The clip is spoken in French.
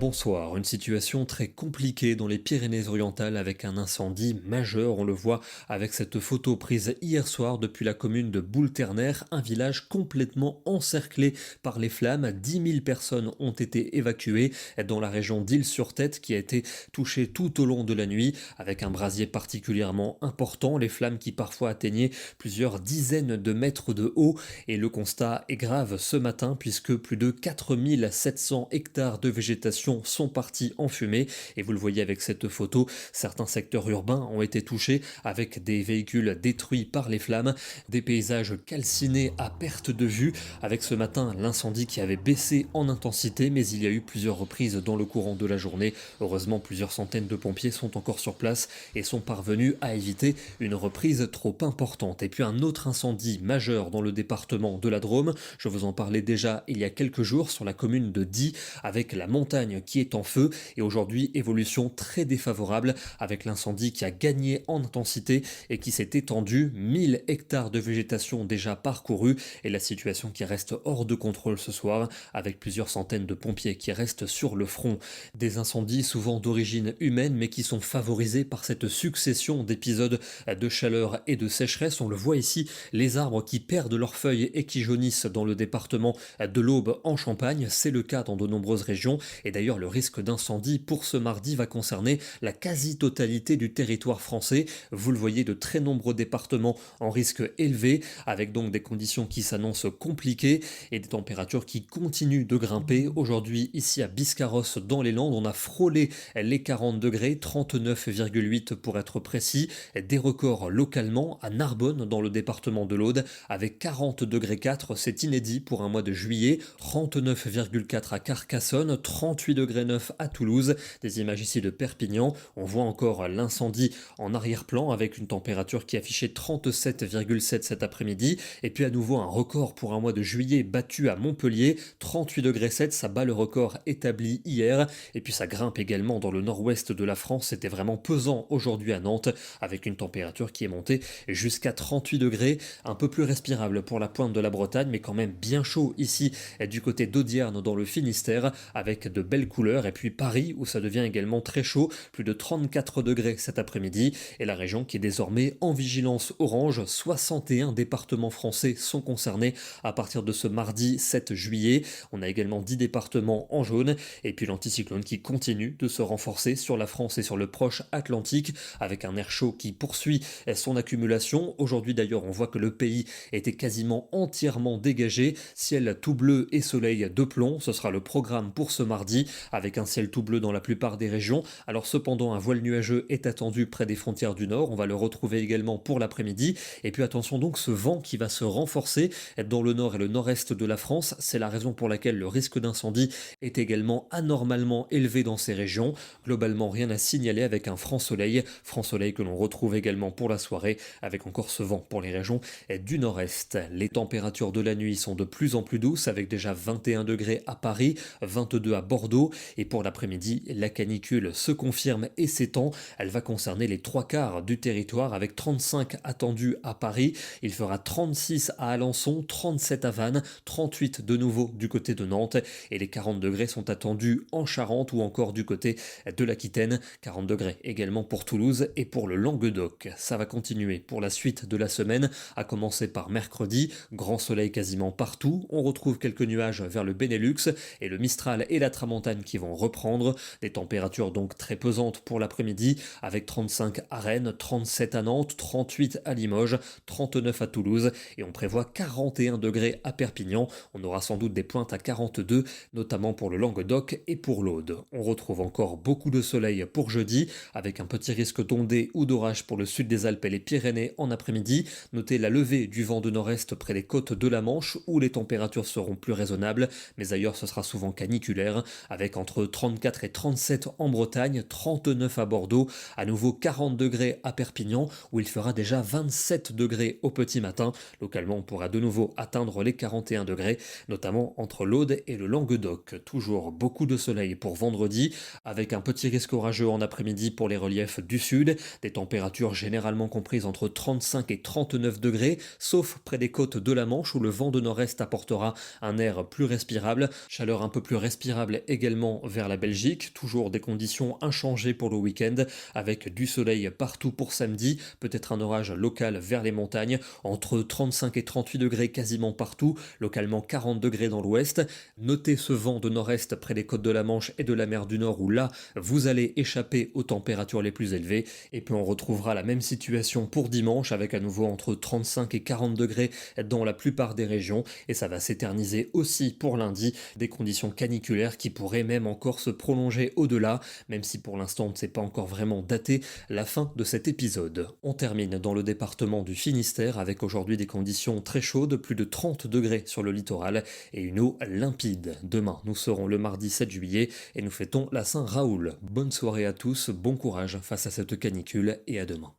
Bonsoir, une situation très compliquée dans les Pyrénées-Orientales avec un incendie majeur, on le voit avec cette photo prise hier soir depuis la commune de Boulternaire, un village complètement encerclé par les flammes. 10 000 personnes ont été évacuées dans la région d'Île-sur-Tête qui a été touchée tout au long de la nuit avec un brasier particulièrement important, les flammes qui parfois atteignaient plusieurs dizaines de mètres de haut et le constat est grave ce matin puisque plus de 4 700 hectares de végétation sont partis en fumée et vous le voyez avec cette photo, certains secteurs urbains ont été touchés avec des véhicules détruits par les flammes, des paysages calcinés à perte de vue avec ce matin l'incendie qui avait baissé en intensité mais il y a eu plusieurs reprises dans le courant de la journée. Heureusement plusieurs centaines de pompiers sont encore sur place et sont parvenus à éviter une reprise trop importante. Et puis un autre incendie majeur dans le département de la Drôme, je vous en parlais déjà il y a quelques jours sur la commune de Die avec la montagne qui est en feu et aujourd'hui évolution très défavorable avec l'incendie qui a gagné en intensité et qui s'est étendu, 1000 hectares de végétation déjà parcourus et la situation qui reste hors de contrôle ce soir avec plusieurs centaines de pompiers qui restent sur le front. Des incendies souvent d'origine humaine mais qui sont favorisés par cette succession d'épisodes de chaleur et de sécheresse. On le voit ici, les arbres qui perdent leurs feuilles et qui jaunissent dans le département de l'Aube en Champagne, c'est le cas dans de nombreuses régions et d'ailleurs le risque d'incendie pour ce mardi va concerner la quasi-totalité du territoire français. Vous le voyez, de très nombreux départements en risque élevé avec donc des conditions qui s'annoncent compliquées et des températures qui continuent de grimper. Aujourd'hui ici à Biscarrosse dans les Landes, on a frôlé les 40 degrés, 39,8 pour être précis, des records localement à Narbonne dans le département de l'Aude avec 40 degrés 4, c'est inédit pour un mois de juillet, 39,4 à Carcassonne, 38 degrés 9 à Toulouse, des images ici de Perpignan, on voit encore l'incendie en arrière-plan avec une température qui affichait 37,7 cet après-midi et puis à nouveau un record pour un mois de juillet battu à Montpellier, 38 degrés 7, ça bat le record établi hier et puis ça grimpe également dans le nord-ouest de la France, c'était vraiment pesant aujourd'hui à Nantes avec une température qui est montée jusqu'à 38 degrés, un peu plus respirable pour la pointe de la Bretagne mais quand même bien chaud ici du côté d'Audierne dans le Finistère avec de belles couleurs et puis Paris où ça devient également très chaud, plus de 34 degrés cet après-midi et la région qui est désormais en vigilance orange, 61 départements français sont concernés à partir de ce mardi 7 juillet, on a également 10 départements en jaune et puis l'anticyclone qui continue de se renforcer sur la France et sur le proche Atlantique avec un air chaud qui poursuit son accumulation. Aujourd'hui d'ailleurs on voit que le pays était quasiment entièrement dégagé, ciel tout bleu et soleil de plomb, ce sera le programme pour ce mardi avec un ciel tout bleu dans la plupart des régions. Alors cependant un voile nuageux est attendu près des frontières du nord, on va le retrouver également pour l'après-midi et puis attention donc ce vent qui va se renforcer dans le nord et le nord-est de la France, c'est la raison pour laquelle le risque d'incendie est également anormalement élevé dans ces régions. Globalement rien à signaler avec un franc soleil que l'on retrouve également pour la soirée avec encore ce vent pour les régions du nord-est. Les températures de la nuit sont de plus en plus douces avec déjà 21 degrés à Paris, 22 à Bordeaux et pour l'après-midi, la canicule se confirme et s'étend. Elle va concerner les 3/4 du territoire avec 35 attendus à Paris. Il fera 36 à Alençon, 37 à Vannes, 38 de nouveau du côté de Nantes et les 40 degrés sont attendus en Charente ou encore du côté de l'Aquitaine. 40 degrés également pour Toulouse et pour le Languedoc. Ça va continuer pour la suite de la semaine, à commencer par mercredi. Grand soleil quasiment partout. On retrouve quelques nuages vers le Benelux et le Mistral et la Tramontane qui vont reprendre. Des températures donc très pesantes pour l'après-midi avec 35 à Rennes, 37 à Nantes, 38 à Limoges, 39 à Toulouse et on prévoit 41 degrés à Perpignan. On aura sans doute des pointes à 42, notamment pour le Languedoc et pour l'Aude. On retrouve encore beaucoup de soleil pour jeudi avec un petit risque d'ondée ou d'orage pour le sud des Alpes et les Pyrénées en après-midi. Notez la levée du vent de nord-est près des côtes de la Manche où les températures seront plus raisonnables, mais ailleurs ce sera souvent caniculaire avec entre 34 et 37 en Bretagne, 39 à Bordeaux, à nouveau 40 degrés à Perpignan où il fera déjà 27 degrés au petit matin. Localement on pourra de nouveau atteindre les 41 degrés, notamment entre l'Aude et le Languedoc. Toujours beaucoup de soleil pour vendredi avec un petit risque orageux en après-midi pour les reliefs du sud, des températures généralement comprises entre 35 et 39 degrés, sauf près des côtes de la Manche où le vent de nord-est apportera un air plus respirable, chaleur un peu plus respirable également également vers la Belgique, toujours des conditions inchangées pour le week-end, avec du soleil partout pour samedi, peut-être un orage local vers les montagnes, entre 35 et 38 degrés quasiment partout, localement 40 degrés dans l'ouest. Notez ce vent de nord-est près des côtes de la Manche et de la mer du Nord où là, vous allez échapper aux températures les plus élevées. Et puis on retrouvera la même situation pour dimanche avec à nouveau entre 35 et 40 degrés dans la plupart des régions. Et ça va s'éterniser aussi pour lundi, des conditions caniculaires qui pourraient même encore se prolonger au-delà, même si pour l'instant on ne sait pas encore vraiment dater la fin de cet épisode. On termine dans le département du Finistère avec aujourd'hui des conditions très chaudes, plus de 30 degrés sur le littoral et une eau limpide. Demain, nous serons le mardi 7 juillet et nous fêtons la Saint-Raoul. Bonne soirée à tous, bon courage face à cette canicule et à demain.